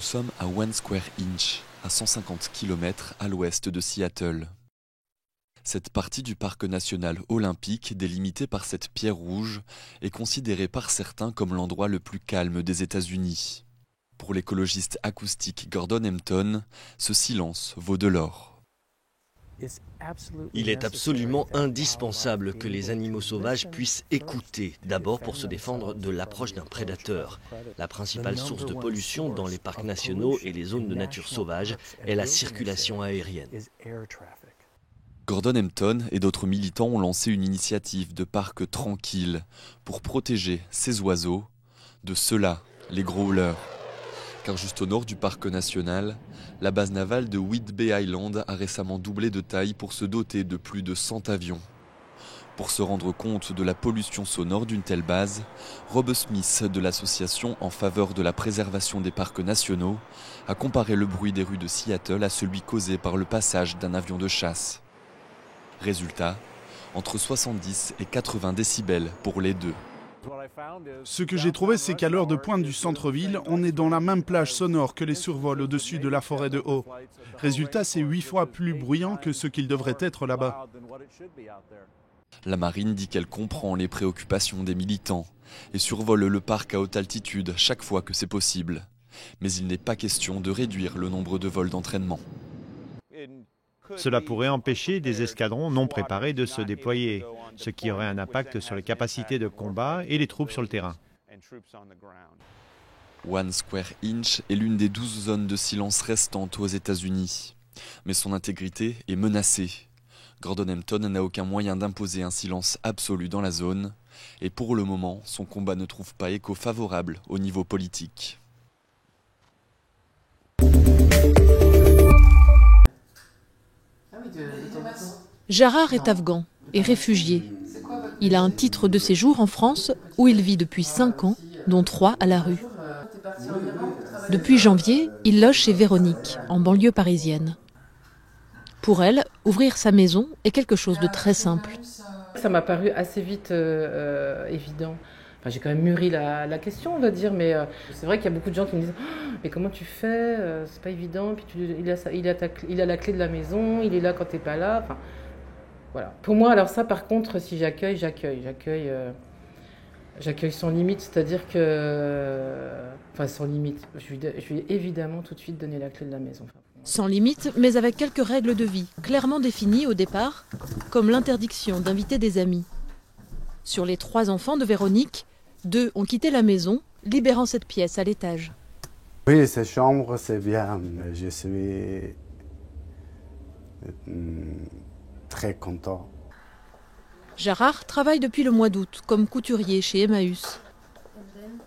Nous sommes à One Square Inch, à 150 km à l'ouest de Seattle. Cette partie du parc national olympique, délimitée par cette pierre rouge, est considérée par certains comme l'endroit le plus calme des États-Unis. Pour l'écologiste acoustique Gordon Hampton, ce silence vaut de l'or. Il est absolument indispensable que les animaux sauvages puissent écouter, d'abord pour se défendre de l'approche d'un prédateur. La principale source de pollution dans les parcs nationaux et les zones de nature sauvage est la circulation aérienne. Gordon Hampton et d'autres militants ont lancé une initiative de parc tranquille pour protéger ces oiseaux de ceux-là, les growlers. Car juste au nord du parc national, la base navale de Whidbey Island a récemment doublé de taille pour se doter de plus de 100 avions. Pour se rendre compte de la pollution sonore d'une telle base, Rob Smith de l'association en faveur de la préservation des parcs nationaux a comparé le bruit des rues de Seattle à celui causé par le passage d'un avion de chasse. Résultat, entre 70 et 80 décibels pour les deux. Ce que j'ai trouvé, c'est qu'à l'heure de pointe du centre-ville, on est dans la même plage sonore que les survols au-dessus de la forêt de Hoh. Résultat, c'est 8 fois plus bruyant que ce qu'il devrait être là-bas. La marine dit qu'elle comprend les préoccupations des militants et survole le parc à haute altitude chaque fois que c'est possible. Mais il n'est pas question de réduire le nombre de vols d'entraînement. Cela pourrait empêcher des escadrons non préparés de se déployer, ce qui aurait un impact sur les capacités de combat et les troupes sur le terrain. One Square Inch est l'une des 12 zones de silence restantes aux États-Unis. Mais son intégrité est menacée. Gordon Hampton n'a aucun moyen d'imposer un silence absolu dans la zone. Et pour le moment, son combat ne trouve pas écho favorable au niveau politique. Jarrah est afghan et réfugié. Il a un titre de séjour en France où il vit depuis 5 ans, dont 3 à la rue. Depuis janvier, il loge chez Véronique, en banlieue parisienne. Pour elle, ouvrir sa maison est quelque chose de très simple. Ça m'a paru assez vite évident. Enfin, j'ai quand même mûri la question, on va dire, mais c'est vrai qu'il y a beaucoup de gens qui me disent oh, « Mais comment tu fais c'est pas évident, puis il a la clé de la maison, il est là quand t'es pas là. » Enfin, voilà. Pour moi, alors ça, par contre, si j'accueille sans limite, c'est-à-dire que... Enfin, sans limite. Je lui ai évidemment tout de suite donné la clé de la maison. Sans limite, mais avec quelques règles de vie, clairement définies au départ, comme l'interdiction d'inviter des amis. Sur les 3 enfants de Véronique, 2 ont quitté la maison, libérant cette pièce à l'étage. Oui, cette chambre, c'est bien. Je suis très content. Jarrah travaille depuis le mois d'août comme couturier chez Emmaüs.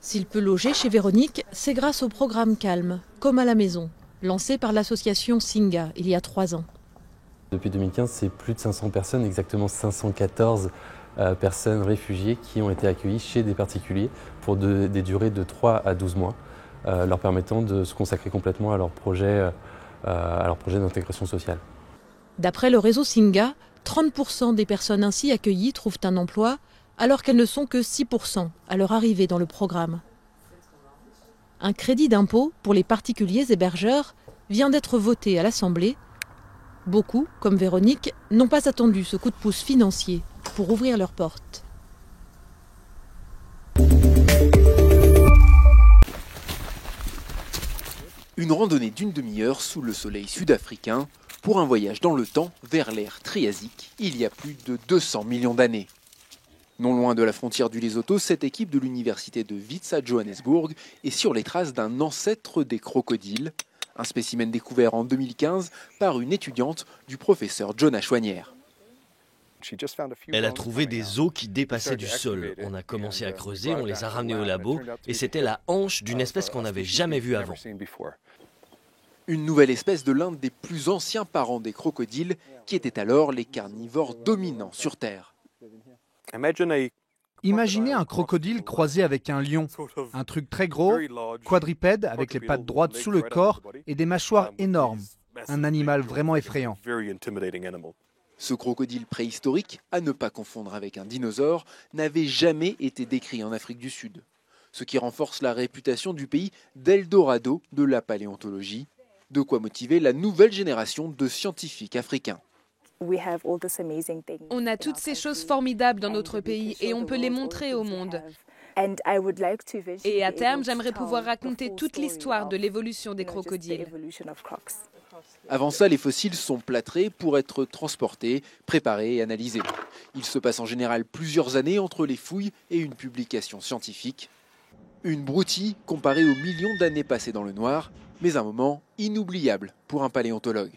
S'il peut loger chez Véronique, c'est grâce au programme Calme, comme à la maison, lancé par l'association Singa il y a 3 ans. Depuis 2015, c'est plus de 500 personnes, exactement 514 personnes réfugiées qui ont été accueillies chez des particuliers pour des durées de 3 à 12 mois, leur permettant de se consacrer complètement à leur projet d'intégration sociale. D'après le réseau Singa, 30% des personnes ainsi accueillies trouvent un emploi, alors qu'elles ne sont que 6% à leur arrivée dans le programme. Un crédit d'impôt pour les particuliers hébergeurs vient d'être voté à l'Assemblée. Beaucoup, comme Véronique, n'ont pas attendu ce coup de pouce financier pour ouvrir leurs portes. Une randonnée d'une demi-heure sous le soleil sud-africain pour un voyage dans le temps vers l'ère Triasique, il y a plus de 200 millions d'années. Non loin de la frontière du Lesotho, cette équipe de l'université de Wits à Johannesburg est sur les traces d'un ancêtre des crocodiles, un spécimen découvert en 2015 par une étudiante du professeur Jonah Chouanière. Elle a trouvé des os qui dépassaient du sol. On a commencé à creuser, on les a ramenés au labo et c'était la hanche d'une espèce qu'on n'avait jamais vue avant. Une nouvelle espèce de l'un des plus anciens parents des crocodiles qui étaient alors les carnivores dominants sur Terre. Imaginez un crocodile croisé avec un lion, un truc très gros, quadrupède avec les pattes droites sous le corps et des mâchoires énormes, un animal vraiment effrayant. Ce crocodile préhistorique, à ne pas confondre avec un dinosaure, n'avait jamais été décrit en Afrique du Sud. ce qui renforce la réputation du pays d'Eldorado de la paléontologie, de quoi motiver la nouvelle génération de scientifiques africains. On a toutes ces choses formidables dans notre pays et on peut les montrer au monde. Et à terme, j'aimerais pouvoir raconter toute l'histoire de l'évolution des crocodiles. Avant ça, les fossiles sont plâtrés pour être transportés, préparés et analysés. Il se passe en général plusieurs années entre les fouilles et une publication scientifique. Une broutille comparée aux millions d'années passées dans le noir, mais un moment inoubliable pour un paléontologue.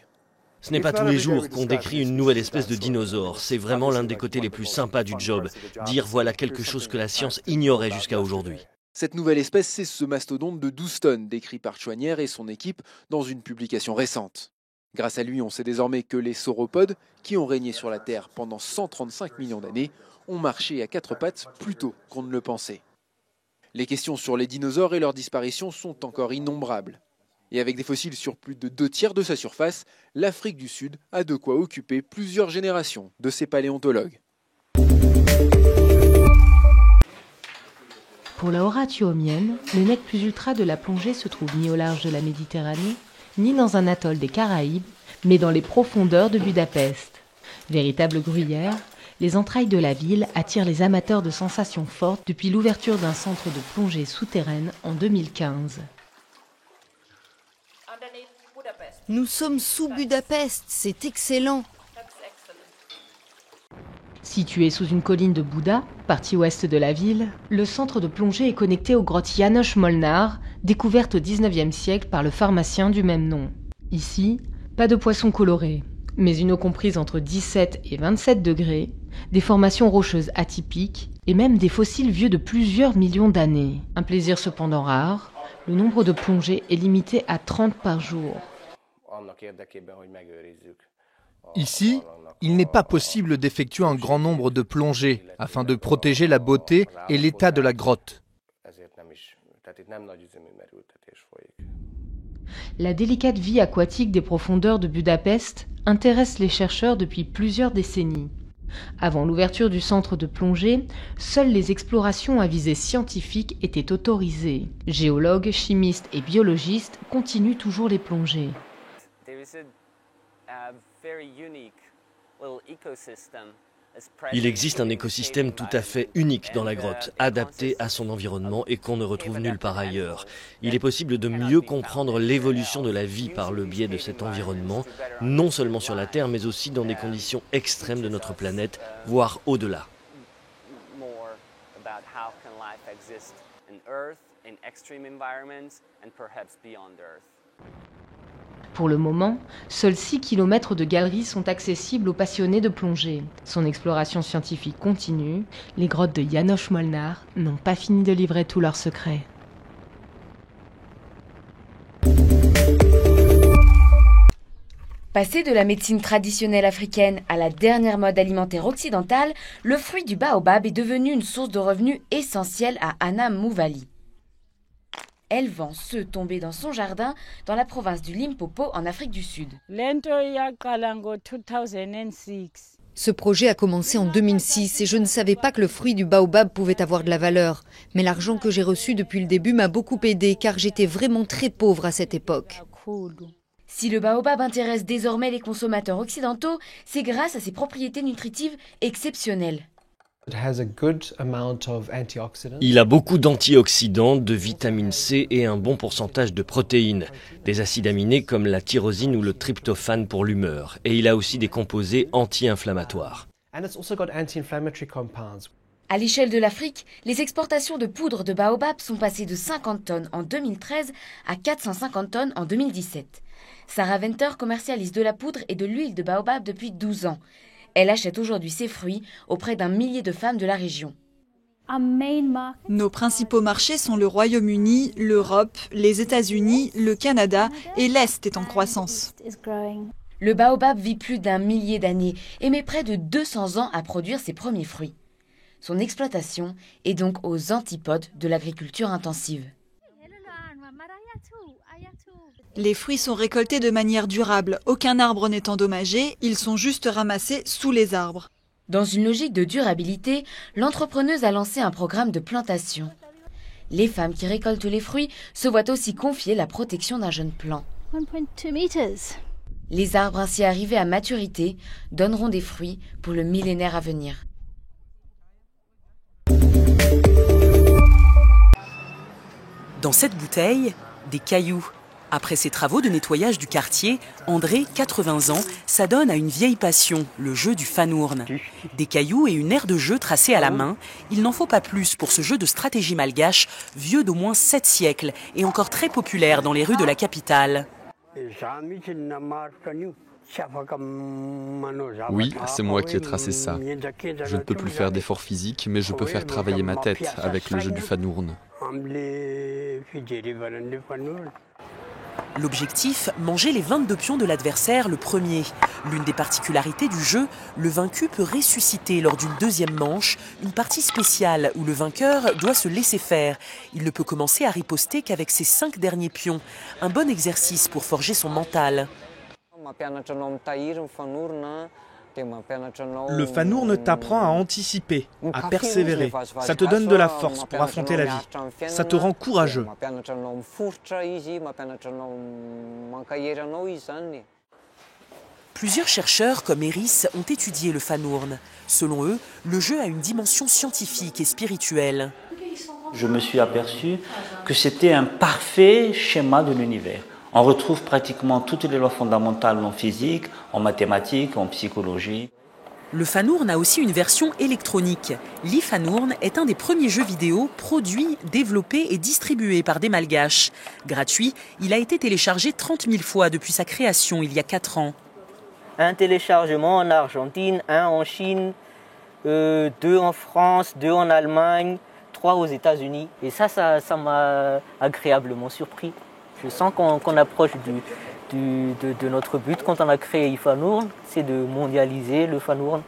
Ce n'est pas tous les jours qu'on décrit une nouvelle espèce de dinosaure. C'est vraiment l'un des côtés les plus sympas du job. Dire voilà quelque chose que la science ignorait jusqu'à aujourd'hui. Cette nouvelle espèce, c'est ce mastodonte de 12 tonnes, décrit par Chouanière et son équipe dans une publication récente. Grâce à lui, on sait désormais que les sauropodes, qui ont régné sur la Terre pendant 135 millions d'années, ont marché à quatre pattes plus tôt qu'on ne le pensait. Les questions sur les dinosaures et leur disparition sont encore innombrables. Et avec des fossiles sur plus de 2/3 de sa surface, l'Afrique du Sud a de quoi occuper plusieurs générations de ces paléontologues. Pour la Horatiomienne, le nec plus ultra de la plongée se trouve ni au large de la Méditerranée, ni dans un atoll des Caraïbes, mais dans les profondeurs de Budapest. Véritable gruyère, les entrailles de la ville attirent les amateurs de sensations fortes depuis l'ouverture d'un centre de plongée souterraine en 2015. Nous sommes sous Budapest, c'est excellent. Situé sous une colline de Buda, partie ouest de la ville, le centre de plongée est connecté aux grottes János Molnár, découvertes au XIXe siècle par le pharmacien du même nom. Ici, pas de poissons colorés, mais une eau comprise entre 17 et 27 degrés, des formations rocheuses atypiques et même des fossiles vieux de plusieurs millions d'années. Un plaisir cependant rare, le nombre de plongées est limité à 30 par jour. Ici, il n'est pas possible d'effectuer un grand nombre de plongées afin de protéger la beauté et l'état de la grotte. La délicate vie aquatique des profondeurs de Budapest intéresse les chercheurs depuis plusieurs décennies. Avant l'ouverture du centre de plongée, seules les explorations à visée scientifique étaient autorisées. Géologues, chimistes et biologistes continuent toujours les plongées. Il existe un écosystème tout à fait unique dans la grotte, adapté à son environnement et qu'on ne retrouve nulle part ailleurs. Il est possible de mieux comprendre l'évolution de la vie par le biais de cet environnement, non seulement sur la Terre, mais aussi dans des conditions extrêmes de notre planète, voire au-delà. Pour le moment, seuls 6 km de galeries sont accessibles aux passionnés de plongée. Son exploration scientifique continue. Les grottes de János Molnár n'ont pas fini de livrer tous leurs secrets. Passé de la médecine traditionnelle africaine à la dernière mode alimentaire occidentale, le fruit du baobab est devenu une source de revenus essentielle à Anna Mouvali. Elle vend ceux tombés dans son jardin dans la province du Limpopo en Afrique du Sud. Ce projet a commencé en 2006 et je ne savais pas que le fruit du baobab pouvait avoir de la valeur. Mais l'argent que j'ai reçu depuis le début m'a beaucoup aidé car j'étais vraiment très pauvre à cette époque. Si le baobab intéresse désormais les consommateurs occidentaux, c'est grâce à ses propriétés nutritives exceptionnelles. Il a beaucoup d'antioxydants, de vitamine C et un bon pourcentage de protéines, des acides aminés comme la tyrosine ou le tryptophane pour l'humeur, et il a aussi des composés anti-inflammatoires. À l'échelle de l'Afrique, les exportations de poudre de baobab sont passées de 50 tonnes en 2013 à 450 tonnes en 2017. Sarah Venter commercialise de la poudre et de l'huile de baobab depuis 12 ans. Elle achète aujourd'hui ses fruits auprès d'un millier de femmes de la région. Nos principaux marchés sont le Royaume-Uni, l'Europe, les États-Unis, le Canada et l'Est est en croissance. Le baobab vit plus d'1 millier d'années et met près de 200 ans à produire ses premiers fruits. Son exploitation est donc aux antipodes de l'agriculture intensive. Les fruits sont récoltés de manière durable. Aucun arbre n'est endommagé, ils sont juste ramassés sous les arbres. Dans une logique de durabilité, l'entrepreneuse a lancé un programme de plantation. Les femmes qui récoltent les fruits se voient aussi confier la protection d'un jeune plant. 1.2 meters. Les arbres ainsi arrivés à maturité donneront des fruits pour le millénaire à venir. Dans cette bouteille, des cailloux. Après ses travaux de nettoyage du quartier, André, 80 ans, s'adonne à une vieille passion, le jeu du fanourne. Des cailloux et une aire de jeu tracée à la main, il n'en faut pas plus pour ce jeu de stratégie malgache, vieux d'au moins 7 siècles et encore très populaire dans les rues de la capitale. Oui, c'est moi qui ai tracé ça. Je ne peux plus faire d'efforts physiques, mais je peux faire travailler ma tête avec le jeu du fanourne. L'objectif, manger les 22 pions de l'adversaire le premier. L'une des particularités du jeu, le vaincu peut ressusciter lors d'une deuxième manche, une partie spéciale où le vainqueur doit se laisser faire. Il ne peut commencer à riposter qu'avec ses 5 derniers pions. Un bon exercice pour forger son mental. Le fanourne t'apprend à anticiper, à persévérer. Ça te donne de la force pour affronter la vie. Ça te rend courageux. Plusieurs chercheurs comme Eris ont étudié le fanourne. Selon eux, le jeu a une dimension scientifique et spirituelle. Je me suis aperçu que c'était un parfait schéma de l'univers. On retrouve pratiquement toutes les lois fondamentales en physique, en mathématiques, en psychologie. Le fanourne a aussi une version électronique. l'e-fanourne est un des premiers jeux vidéo produits, développés et distribués par des Malgaches. Gratuit, il a été téléchargé 30 000 fois depuis sa création il y a 4 ans. Un téléchargement en Argentine, un en Chine, 2 en France, 2 en Allemagne, 3 aux États-Unis. Et ça m'a agréablement surpris. Je sens qu'on approche de notre but quand on a créé l'e-fanourne, c'est de mondialiser le fanourne.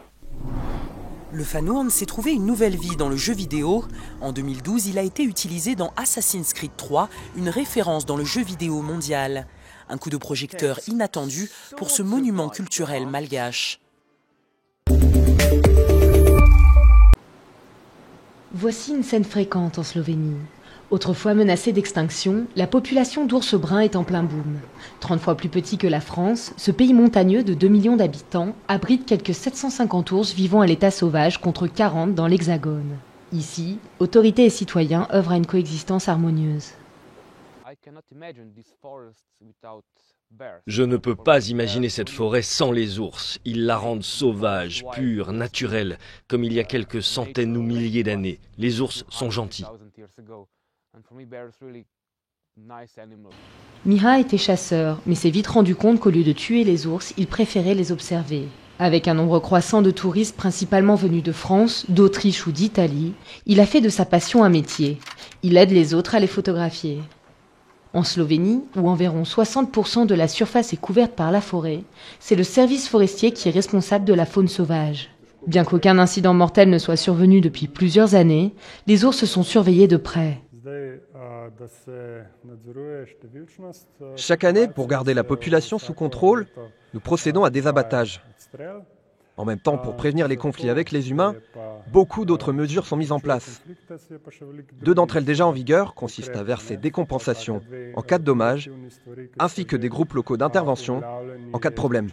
Le fanourne s'est trouvé une nouvelle vie dans le jeu vidéo. En 2012, il a été utilisé dans Assassin's Creed 3, une référence dans le jeu vidéo mondial. Un coup de projecteur inattendu pour ce monument culturel malgache. Voici une scène fréquente en Slovénie. Autrefois menacée d'extinction, la population d'ours bruns est en plein boom. 30 fois plus petit que la France, ce pays montagneux de 2 millions d'habitants abrite quelques 750 ours vivant à l'état sauvage contre 40 dans l'Hexagone. Ici, autorités et citoyens œuvrent à une coexistence harmonieuse. Je ne peux pas imaginer cette forêt sans les ours. Ils la rendent sauvage, pure, naturelle, comme il y a quelques centaines ou milliers d'années. Les ours sont gentils. Miha était chasseur, mais s'est vite rendu compte qu'au lieu de tuer les ours, il préférait les observer. Avec un nombre croissant de touristes principalement venus de France, d'Autriche ou d'Italie, il a fait de sa passion un métier. Il aide les autres à les photographier. En Slovénie, où environ 60% de la surface est couverte par la forêt, c'est le service forestier qui est responsable de la faune sauvage. Bien qu'aucun incident mortel ne soit survenu depuis plusieurs années, les ours sont surveillés de près. Chaque année, pour garder la population sous contrôle, nous procédons à des abattages. En même temps, pour prévenir les conflits avec les humains, beaucoup d'autres mesures sont mises en place. 2 d'entre elles déjà en vigueur consistent à verser des compensations en cas de dommages, ainsi que des groupes locaux d'intervention en cas de problème.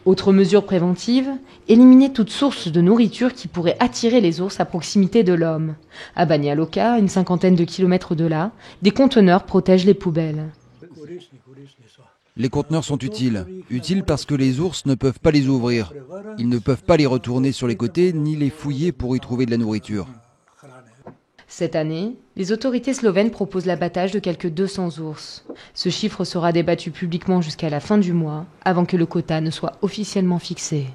Autre mesure préventive, éliminer toute source de nourriture qui pourrait attirer les ours à proximité de l'homme. À Banja Luka, une 50aine de kilomètres de là, des conteneurs protègent les poubelles. Les conteneurs sont utiles. Utiles parce que les ours ne peuvent pas les ouvrir. Ils ne peuvent pas les retourner sur les côtés ni les fouiller pour y trouver de la nourriture. Cette année, les autorités slovènes proposent l'abattage de quelques 200 ours. Ce chiffre sera débattu publiquement jusqu'à la fin du mois, avant que le quota ne soit officiellement fixé.